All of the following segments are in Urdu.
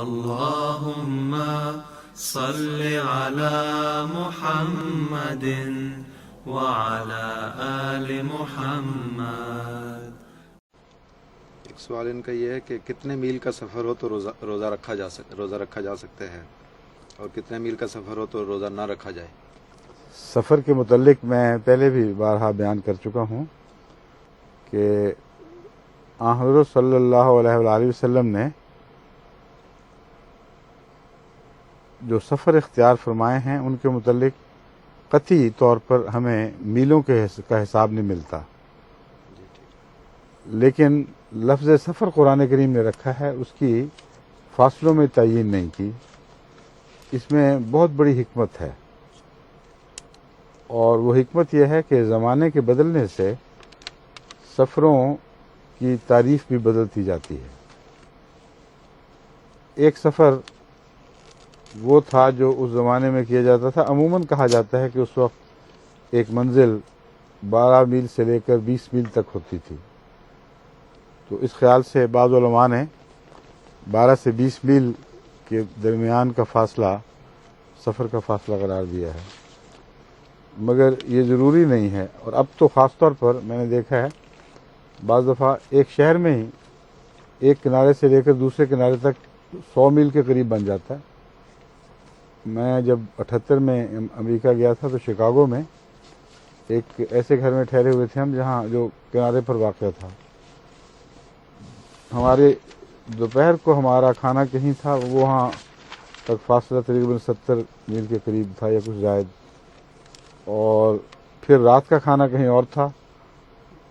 اللهم صل على محمد وعلى آل محمد۔ ایک سوال ان کا یہ ہے کہ کتنے میل کا سفر ہو تو روزہ رکھا جا سکتا ہے، اور کتنے میل کا سفر ہو تو روزہ نہ رکھا جائے؟ سفر کے متعلق میں پہلے بھی بارہا بیان کر چکا ہوں کہ حضرت صلی اللہ علیہ وآلہ وسلم نے جو سفر اختیار فرمائے ہیں ان کے متعلق قطعی طور پر ہمیں میلوں کا حساب نہیں ملتا، لیکن لفظ سفر قرآن کریم نے رکھا ہے، اس کی فاصلوں میں تعیین نہیں کی۔ اس میں بہت بڑی حکمت ہے، اور وہ حکمت یہ ہے کہ زمانے کے بدلنے سے سفروں کی تعریف بھی بدلتی جاتی ہے۔ ایک سفر وہ تھا جو اس زمانے میں کیا جاتا تھا، عموماً کہا جاتا ہے کہ اس وقت ایک منزل 12 میل سے لے کر 20 میل تک ہوتی تھی، تو اس خیال سے بعض علماء نے 12 سے 20 میل کے درمیان کا فاصلہ سفر کا فاصلہ قرار دیا ہے، مگر یہ ضروری نہیں ہے۔ اور اب تو خاص طور پر میں نے دیکھا ہے بعض دفعہ ایک شہر میں ہی ایک کنارے سے لے کر دوسرے کنارے تک 100 میل کے قریب بن جاتا ہے۔ میں جب 78 میں امریکہ گیا تھا تو شکاگو میں ایک ایسے گھر میں ٹھہرے ہوئے تھے ہم جہاں جو کنارے پر واقع تھا۔ ہمارے دوپہر کو ہمارا کھانا کہیں تھا، وہاں تک فاصلہ تقریباً 70 میل کے قریب تھا یا کچھ زائد، اور پھر رات کا کھانا کہیں اور تھا،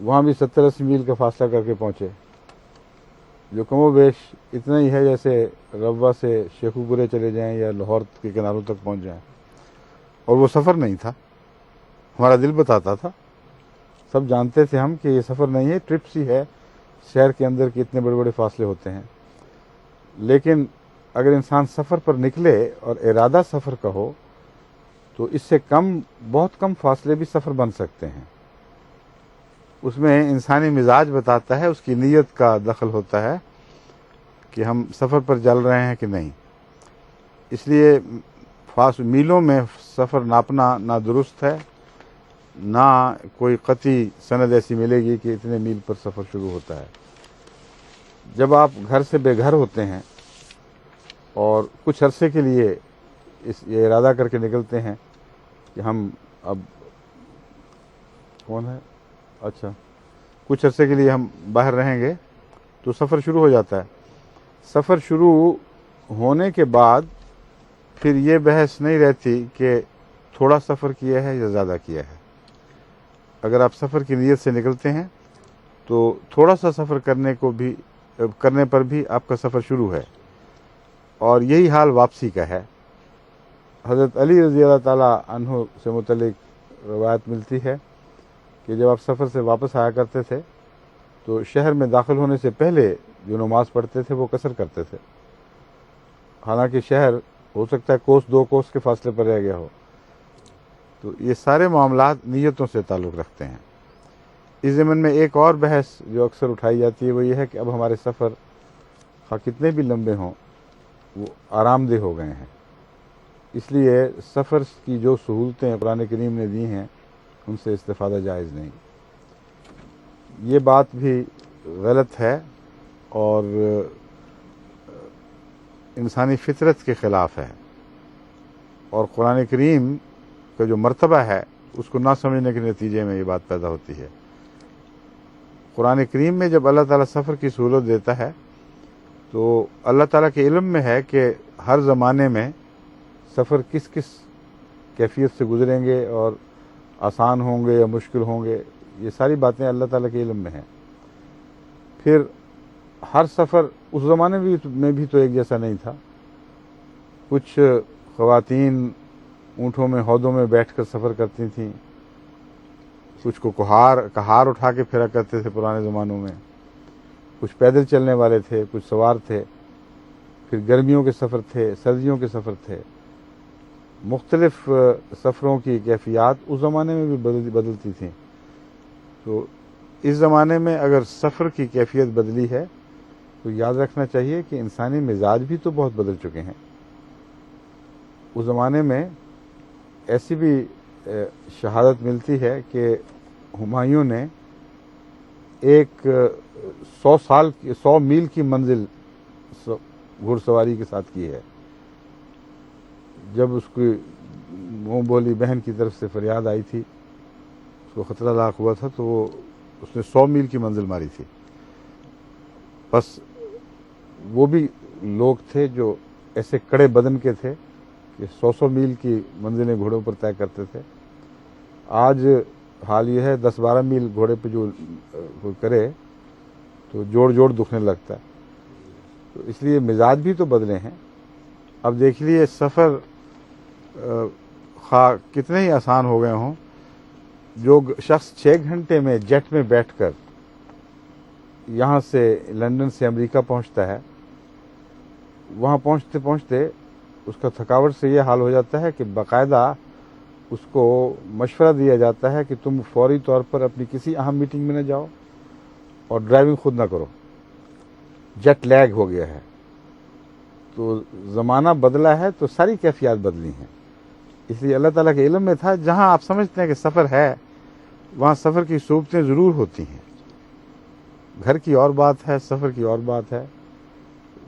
وہاں بھی 70-80 میل کا فاصلہ کر کے پہنچے، جو کم و بیش اتنا ہی ہے جیسے روا سے شیخو پورے چلے جائیں یا لاہور کے کناروں تک پہنچ جائیں۔ اور وہ سفر نہیں تھا، ہمارا دل بتاتا تھا، سب جانتے تھے ہم کہ یہ سفر نہیں ہے، ٹرپ سی ہے، شہر کے اندر کے اتنے بڑے بڑے فاصلے ہوتے ہیں۔ لیکن اگر انسان سفر پر نکلے اور ارادہ سفر کا ہو تو اس سے بہت کم فاصلے بھی سفر بن سکتے ہیں۔ اس میں انسانی مزاج بتاتا ہے، اس کی نیت کا دخل ہوتا ہے کہ ہم سفر پر چل رہے ہیں کہ نہیں۔ اس لیے میلوں میں سفر ناپنا نہ درست ہے، نہ کوئی قطعی سند ایسی ملے گی کہ اتنے میل پر سفر شروع ہوتا ہے۔ جب آپ گھر سے بے گھر ہوتے ہیں اور کچھ عرصے کے لیے یہ ارادہ کر کے نکلتے ہیں کہ ہم اب کچھ عرصے کے لیے ہم باہر رہیں گے، تو سفر شروع ہو جاتا ہے۔ سفر شروع ہونے کے بعد پھر یہ بحث نہیں رہتی کہ تھوڑا سفر کیا ہے یا زیادہ کیا ہے۔ اگر آپ سفر کی نیت سے نکلتے ہیں تو تھوڑا سا سفر کرنے پر بھی آپ کا سفر شروع ہے، اور یہی حال واپسی کا ہے۔ حضرت علی رضی اللہ تعالی عنہ سے متعلق روایت ملتی ہے کہ جب آپ سفر سے واپس آیا کرتے تھے تو شہر میں داخل ہونے سے پہلے جو نماز پڑھتے تھے وہ قصر کرتے تھے، حالانکہ شہر ہو سکتا ہے کوس 2 کوس کے فاصلے پر رہ گیا ہو۔ تو یہ سارے معاملات نیتوں سے تعلق رکھتے ہیں۔ اس ضمن میں ایک اور بحث جو اکثر اٹھائی جاتی ہے وہ یہ ہے کہ اب ہمارے سفر خواہ کتنے بھی لمبے ہوں وہ آرام دہ ہو گئے ہیں، اس لیے سفر کی جو سہولتیں قرآن کریم نے دی ہیں ان سے استفادہ جائز نہیں۔ یہ بات بھی غلط ہے اور انسانی فطرت کے خلاف ہے، اور قرآن کریم کا جو مرتبہ ہے اس کو نہ سمجھنے کے نتیجے میں یہ بات پیدا ہوتی ہے۔ قرآن کریم میں جب اللہ تعالیٰ سفر کی سہولت دیتا ہے تو اللہ تعالیٰ کے علم میں ہے کہ ہر زمانے میں سفر کس کس کیفیت سے گزریں گے اور آسان ہوں گے یا مشکل ہوں گے، یہ ساری باتیں اللہ تعالیٰ کے علم میں ہیں۔ پھر ہر سفر اس زمانے میں بھی تو ایک جیسا نہیں تھا۔ کچھ خواتین اونٹوں میں ہودوں میں بیٹھ کر سفر کرتی تھیں، کچھ کو کہار اٹھا کے پھرا کرتے تھے پرانے زمانوں میں، کچھ پیدل چلنے والے تھے، کچھ سوار تھے، پھر گرمیوں کے سفر تھے، سردیوں کے سفر تھے۔ مختلف سفروں کی کیفیات اس زمانے میں بھی بدلتی تھیں۔ تو اس زمانے میں اگر سفر کی کیفیت بدلی ہے تو یاد رکھنا چاہیے کہ انسانی مزاج بھی تو بہت بدل چکے ہیں. اس زمانے میں ایسی بھی شہادت ملتی ہے کہ ہمایوں نے ایک 100 میل کی منزل گھڑ سواری کے ساتھ کی ہے. جب اس کی منہ بولی بہن کی طرف سے فریاد آئی تھی، اس کو خطرہ لاحق ہوا تھا، تو اس نے 100 میل کی منزل ماری تھی. بس وہ بھی لوگ تھے جو ایسے کڑے بدن کے تھے کہ 100 میل کی منزلیں گھوڑوں پر طے کرتے تھے. آج حال یہ ہے 10-12 میل گھوڑے پہ جو کوئی کرے تو جوڑ دکھنے لگتا ہے. تو اس لیے مزاج بھی تو بدلے ہیں. اب دیکھ لیے سفر خواہ کتنے ہی آسان ہو گئے ہوں، جو شخص 6 گھنٹے میں جیٹ میں بیٹھ کر یہاں سے لندن سے امریکہ پہنچتا ہے، وہاں پہنچتے پہنچتے اس کا تھکاوٹ سے یہ حال ہو جاتا ہے کہ باقاعدہ اس کو مشورہ دیا جاتا ہے کہ تم فوری طور پر اپنی کسی اہم میٹنگ میں نہ جاؤ اور ڈرائیونگ خود نہ کرو، جیٹ لیگ ہو گیا ہے. تو زمانہ بدلا ہے تو ساری کیفیات بدلی ہیں. اس لیے اللہ تعالیٰ کے علم میں تھا جہاں آپ سمجھتے ہیں کہ سفر ہے وہاں سفر کی صورتیں ضرور ہوتی ہیں. گھر کی اور بات ہے، سفر کی اور بات ہے.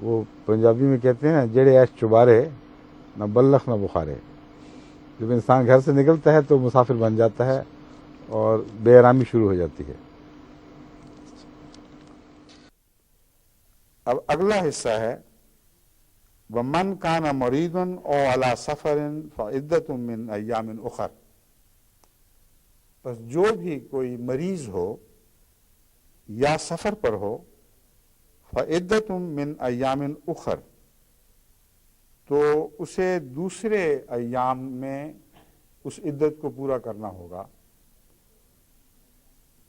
وہ پنجابی میں کہتے ہیں نا، جڑے ایش چبارے نہ بلخ نہ بخارے. جب انسان گھر سے نکلتا ہے تو مسافر بن جاتا ہے اور بے آرامی شروع ہو جاتی ہے. اب اگلا حصہ ہے وَمَنْ كَانَ مَرِيضًا أَوْ عَلَى سَفَرٍ فَعِدَّةٌ مِّنْ أَيَّامٍ أُخَرَ. بس جو بھی کوئی مریض ہو یا سفر پر ہو، فَعِدَّةٌ مِّنْ أَيَّامٍ أُخَرَ، تو اسے دوسرے ایام میں اس عدت کو پورا کرنا ہوگا.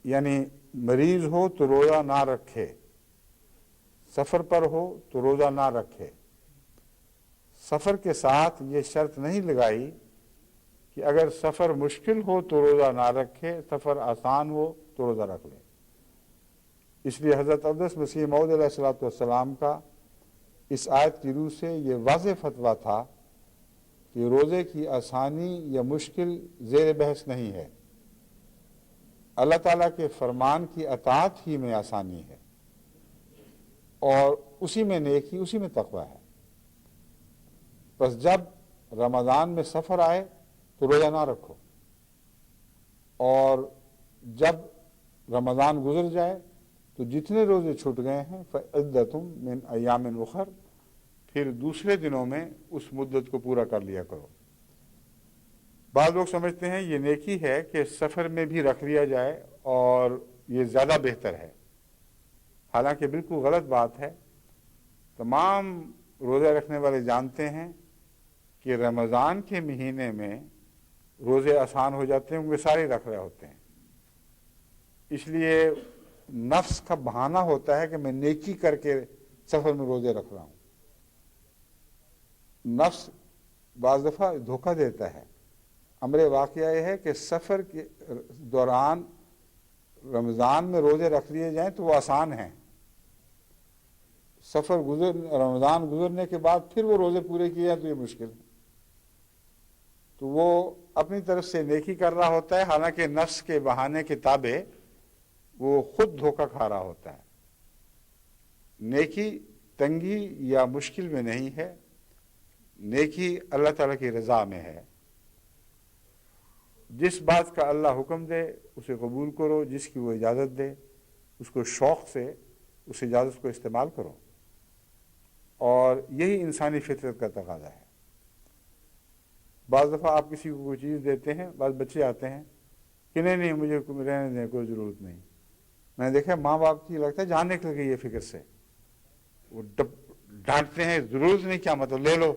یعنی مریض ہو تو روزہ نہ رکھے، سفر پر ہو تو روزہ نہ رکھے. سفر کے ساتھ یہ شرط نہیں لگائی کہ اگر سفر مشکل ہو تو روزہ نہ رکھے، سفر آسان ہو تو روزہ رکھ لے. اس لیے حضرت اقدس مسیح موعود علیہ السلام کا اس آیت کی روح سے یہ واضح فتویٰ تھا کہ روزے کی آسانی یا مشکل زیر بحث نہیں ہے. اللہ تعالیٰ کے فرمان کی اطاعت ہی میں آسانی ہے، اور اسی میں نیکی، اسی میں تقویٰ ہے. بس جب رمضان میں سفر آئے تو روزہ نہ رکھو، اور جب رمضان گزر جائے تو جتنے روزے چھوٹ گئے ہیں فَعِدَّةٌ مِّنْ أَيَّامٍ أُخَرَ، پھر دوسرے دنوں میں اس مدت کو پورا کر لیا کرو. بعض لوگ سمجھتے ہیں یہ نیکی ہے کہ سفر میں بھی رکھ لیا جائے اور یہ زیادہ بہتر ہے. حالانکہ بالکل غلط بات ہے. تمام روزے رکھنے والے جانتے ہیں کہ رمضان کے مہینے میں روزے آسان ہو جاتے ہیں کیونکہ سارے رکھ رہے ہوتے ہیں. اس لیے نفس کا بہانہ ہوتا ہے کہ میں نیکی کر کے سفر میں روزے رکھ رہا ہوں. نفس بعض دفعہ دھوکہ دیتا ہے. امر واقعہ یہ ہے کہ سفر کے دوران رمضان میں روزے رکھ لیے جائیں تو وہ آسان ہیں. رمضان گزرنے کے بعد پھر وہ روزے پورے کیے جائیں تو یہ مشکل ہے. تو وہ اپنی طرف سے نیکی کر رہا ہوتا ہے، حالانکہ نفس کے بہانے کے تابع وہ خود دھوکہ کھا رہا ہوتا ہے. نیکی تنگی یا مشکل میں نہیں ہے، نیکی اللہ تعالیٰ کی رضا میں ہے. جس بات کا اللہ حکم دے اسے قبول کرو، جس کی وہ اجازت دے اس کو شوق سے اس اجازت کو استعمال کرو. اور یہی انسانی فطرت کا تقاضا ہے. بعض دفعہ آپ کسی کو کوئی چیز دیتے ہیں، بعض بچے آتے ہیں کہ نہیں مجھے رہنے دیں، کوئی ضرورت نہیں. میں نے دیکھا ماں باپ کی لگتا ہے جان نکل گئی یہ فکر سے، وہ ڈانٹتے ہیں ضرورت نہیں، کیا مطلب لے لو،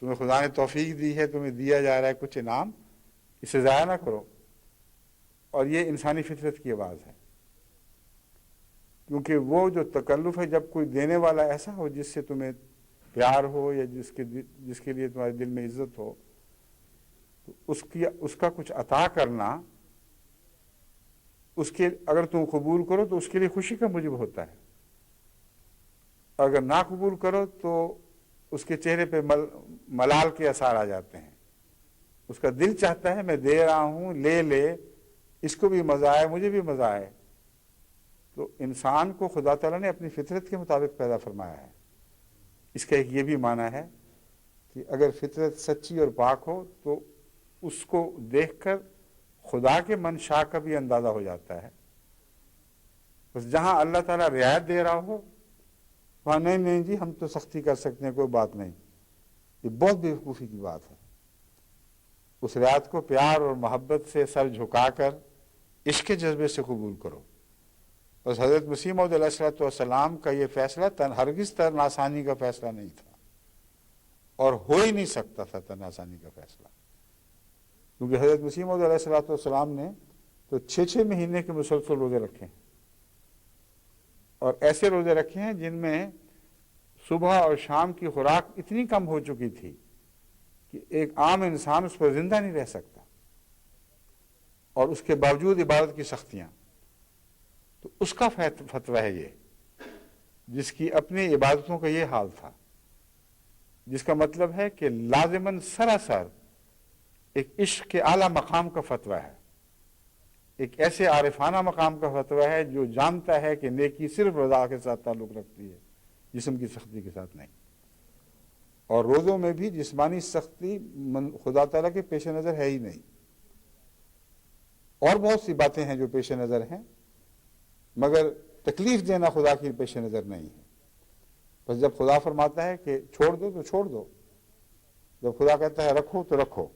تمہیں خدا نے توفیق دی ہے، تمہیں دیا جا رہا ہے کچھ انعام، اسے ضائع نہ کرو. اور یہ انسانی فطرت کی آواز ہے. کیونکہ وہ جو تکلف ہے، جب کوئی دینے والا ایسا ہو جس سے تمہیں پیار ہو یا جس کے لیے تمہارے دل میں عزت ہو، تو اس کا کچھ عطا کرنا، اس کے اگر تم قبول کرو تو اس کے لیے خوشی کا موجب ہوتا ہے. اور اگر نہ قبول کرو تو اس کے چہرے پہ ملال کے اثار آ جاتے ہیں. اس کا دل چاہتا ہے میں دے رہا ہوں، لے اس کو بھی مزہ آئے مجھے بھی مزہ آئے. تو انسان کو خدا تعالیٰ نے اپنی فطرت کے مطابق پیدا فرمایا ہے. اس کا ایک یہ بھی معنی ہے کہ اگر فطرت سچی اور پاک ہو تو اس کو دیکھ کر خدا کے منشا کا بھی اندازہ ہو جاتا ہے. بس جہاں اللہ تعالیٰ رعایت دے رہا ہو وہاں نہیں جی ہم تو سختی کر سکتے ہیں، کوئی بات نہیں. یہ بہت بیوقوفی کی بات ہے. اس رعایت کو پیار اور محبت سے سر جھکا کر عشق کے جذبے سے قبول کرو. بس حضرت مسیح موعود علیہ السلام کا یہ فیصلہ ہرگز تن آسانی کا فیصلہ نہیں تھا اور ہو ہی نہیں سکتا تھا تن آسانی کا فیصلہ، کیونکہ حضرت مسیح موعود علیہ السلام نے تو 6 مہینے کے مسلسل روزے رکھے ہیں، اور ایسے روزے رکھے ہیں جن میں صبح اور شام کی خوراک اتنی کم ہو چکی تھی کہ ایک عام انسان اس پر زندہ نہیں رہ سکتا، اور اس کے باوجود عبادت کی سختیاں. تو اس کا فتویٰ ہے یہ، جس کی اپنی عبادتوں کا یہ حال تھا، جس کا مطلب ہے کہ لازماً سراسر ایک عشق کے اعلیٰ مقام کا فتویٰ ہے، ایک ایسے عارفانہ مقام کا فتویٰ ہے جو جانتا ہے کہ نیکی صرف رضا کے ساتھ تعلق رکھتی ہے، جسم کی سختی کے ساتھ نہیں. اور روزوں میں بھی جسمانی سختی خدا تعالیٰ کے پیش نظر ہے ہی نہیں. اور بہت سی باتیں ہیں جو پیش نظر ہیں، مگر تکلیف دینا خدا کی پیش نظر نہیں ہے. بس جب خدا فرماتا ہے کہ چھوڑ دو تو چھوڑ دو، جب خدا کہتا ہے رکھو تو رکھو.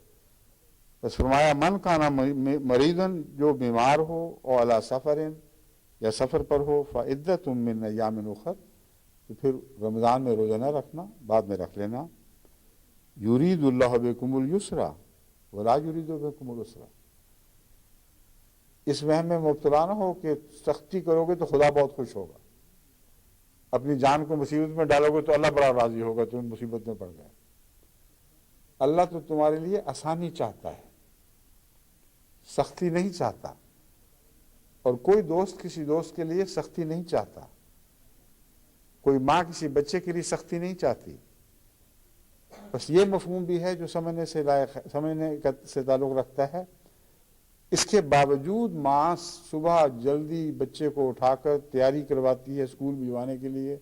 بس فرمایا من کانا مریضن، جو بیمار ہو اور علی سفرن یا سفر پر ہو، فعدت من ایام اخر، تو پھر رمضان میں روزہ نہ رکھنا، بعد میں رکھ لینا. یرید اللہ بکم الیسر ولا یرید بکم العسر. اس وہم میں مبتلا نہ ہو کہ سختی کرو گے تو خدا بہت خوش ہوگا، اپنی جان کو مصیبت میں ڈالو گے تو اللہ بڑا راضی ہوگا تم مصیبت میں پڑ گئے. اللہ تو تمہارے لیے آسانی چاہتا ہے، سختی نہیں چاہتا. اور کوئی دوست کسی دوست کے لیے سختی نہیں چاہتا، کوئی ماں کسی بچے کے لیے سختی نہیں چاہتی. بس یہ مفہوم بھی ہے جو سمجھنے سے تعلق رکھتا ہے. اس کے باوجود ماں صبح جلدی بچے کو اٹھا کر تیاری کرواتی ہے اسکول بھجوانے کے لیے،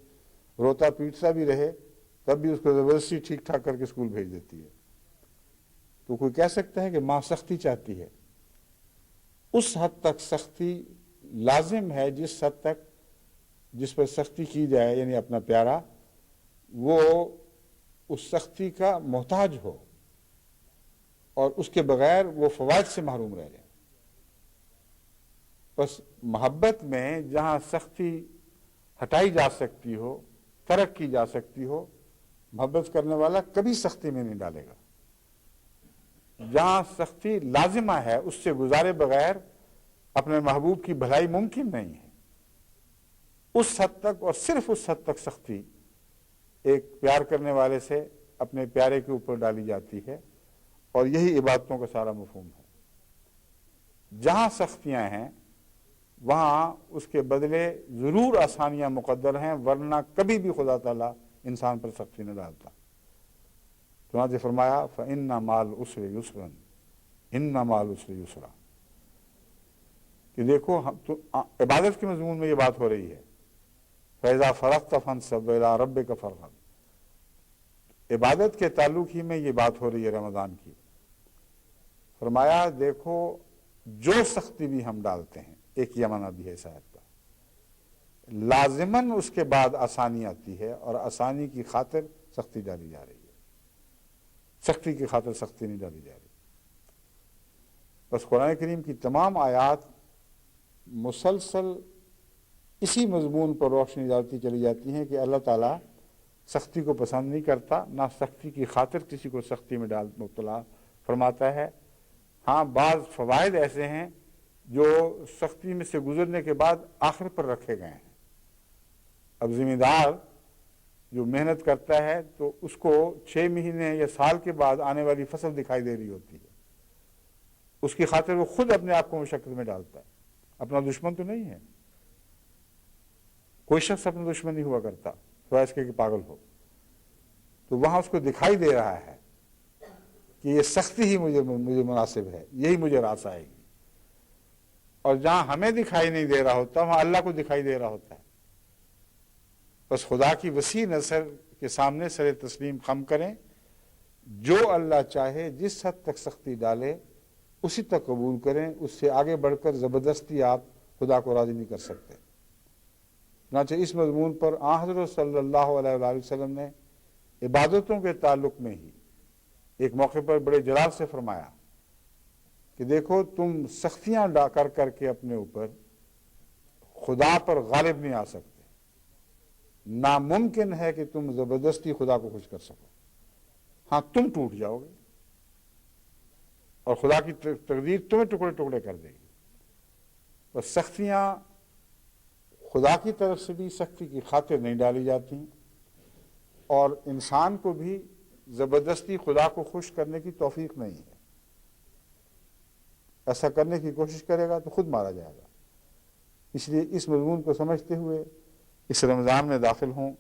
روتا پیٹتا بھی رہے تب بھی اس کو زبردستی ٹھیک ٹھاک کر کے اسکول بھیج دیتی ہے. تو کوئی کہہ سکتا ہے کہ ماں سختی چاہتی ہے؟ اس حد تک سختی لازم ہے جس حد تک جس پر سختی کی جائے، یعنی اپنا پیارا، وہ اس سختی کا محتاج ہو اور اس کے بغیر وہ فوائد سے محروم رہ جائے. بس محبت میں جہاں سختی ہٹائی جا سکتی ہو، ترک کی جا سکتی ہو، محبت کرنے والا کبھی سختی میں نہیں ڈالے گا. جہاں سختی لازمہ ہے اس سے گزارے بغیر اپنے محبوب کی بھلائی ممکن نہیں ہے. اس حد تک اور صرف اس حد تک سختی ایک پیار کرنے والے سے اپنے پیارے کے اوپر ڈالی جاتی ہے، اور یہی عبادتوں کا سارا مفہوم ہے. جہاں سختیاں ہیں وہاں اس کے بدلے ضرور آسانیاں مقدر ہیں، ورنہ کبھی بھی خدا تعالیٰ انسان پر سختی نہ ڈالتا. چنانچہ فرمایا فَإِنَّ مَعَ الْعُسْرِ يُسْرًا إِنَّ مَعَ الْعُسْرِ يُسْرًا، کہ دیکھو عبادت کے مضمون میں یہ بات ہو رہی ہے. فَإِذَا فَرَغْتَ فَانْصَبْ وَإِلَىٰ رَبِّكَ فَارْغَب. عبادت کے تعلق ہی میں یہ بات ہو رہی ہے رمضان کی. فرمایا دیکھو جو سختی بھی ہم ڈالتے ہیں، ایک یہ معنی بھی ہے اس آیت کا، لازماً اس کے بعد آسانی آتی ہے، اور آسانی کی خاطر سختی ڈالی جا رہی ہے، سختی کی خاطر سختی نہیں ڈالی جا رہی. بس قرآن کریم کی تمام آیات مسلسل اسی مضمون پر روشنی ڈالتی چلی جاتی ہیں کہ اللہ تعالیٰ سختی کو پسند نہیں کرتا، نہ سختی کی خاطر کسی کو سختی میں مبتلا فرماتا ہے. ہاں بعض فوائد ایسے ہیں جو سختی میں سے گزرنے کے بعد آخر پر رکھے گئے ہیں. اب ذمہ دار جو محنت کرتا ہے تو اس کو 6 مہینے یا سال کے بعد آنے والی فصل دکھائی دے رہی ہوتی ہے، اس کی خاطر وہ خود اپنے آپ کو مشقت میں ڈالتا ہے. اپنا دشمن تو نہیں ہے، کوئی شخص اپنا دشمن نہیں ہوا کرتا. سوائے اس کے کہ پاگل ہو. تو وہاں اس کو دکھائی دے رہا ہے کہ یہ سختی ہی مجھے مناسب ہے، یہی مجھے راس آئے گی. اور جہاں ہمیں دکھائی نہیں دے رہا ہوتا وہاں اللہ کو دکھائی دے رہا ہوتا ہے. بس خدا کی وسیع نظر کے سامنے سر تسلیم خم کریں. جو اللہ چاہے جس حد تک سختی ڈالے اسی تک قبول کریں، اس سے آگے بڑھ کر زبردستی آپ خدا کو راضی نہیں کر سکتے. چنانچہ اس مضمون پر آن حضرت صلی اللہ علیہ وآلہ وسلم نے عبادتوں کے تعلق میں ہی ایک موقع پر بڑے جلال سے فرمایا کہ دیکھو تم سختیاں کر کر کے اپنے اوپر خدا پر غالب نہیں آ سکتے. ناممکن ہے کہ تم زبردستی خدا کو خوش کر سکو. ہاں تم ٹوٹ جاؤ گے اور خدا کی تقدیر تمہیں ٹکڑے ٹکڑے کر دے گی. بس سختیاں خدا کی طرف سے بھی سختی کی خاطر نہیں ڈالی جاتی، اور انسان کو بھی زبردستی خدا کو خوش کرنے کی توفیق نہیں ہے. ایسا کرنے کی کوشش کرے گا تو خود مارا جائے گا. اس لیے اس مضمون کو سمجھتے ہوئے اس رمضان میں داخل ہوں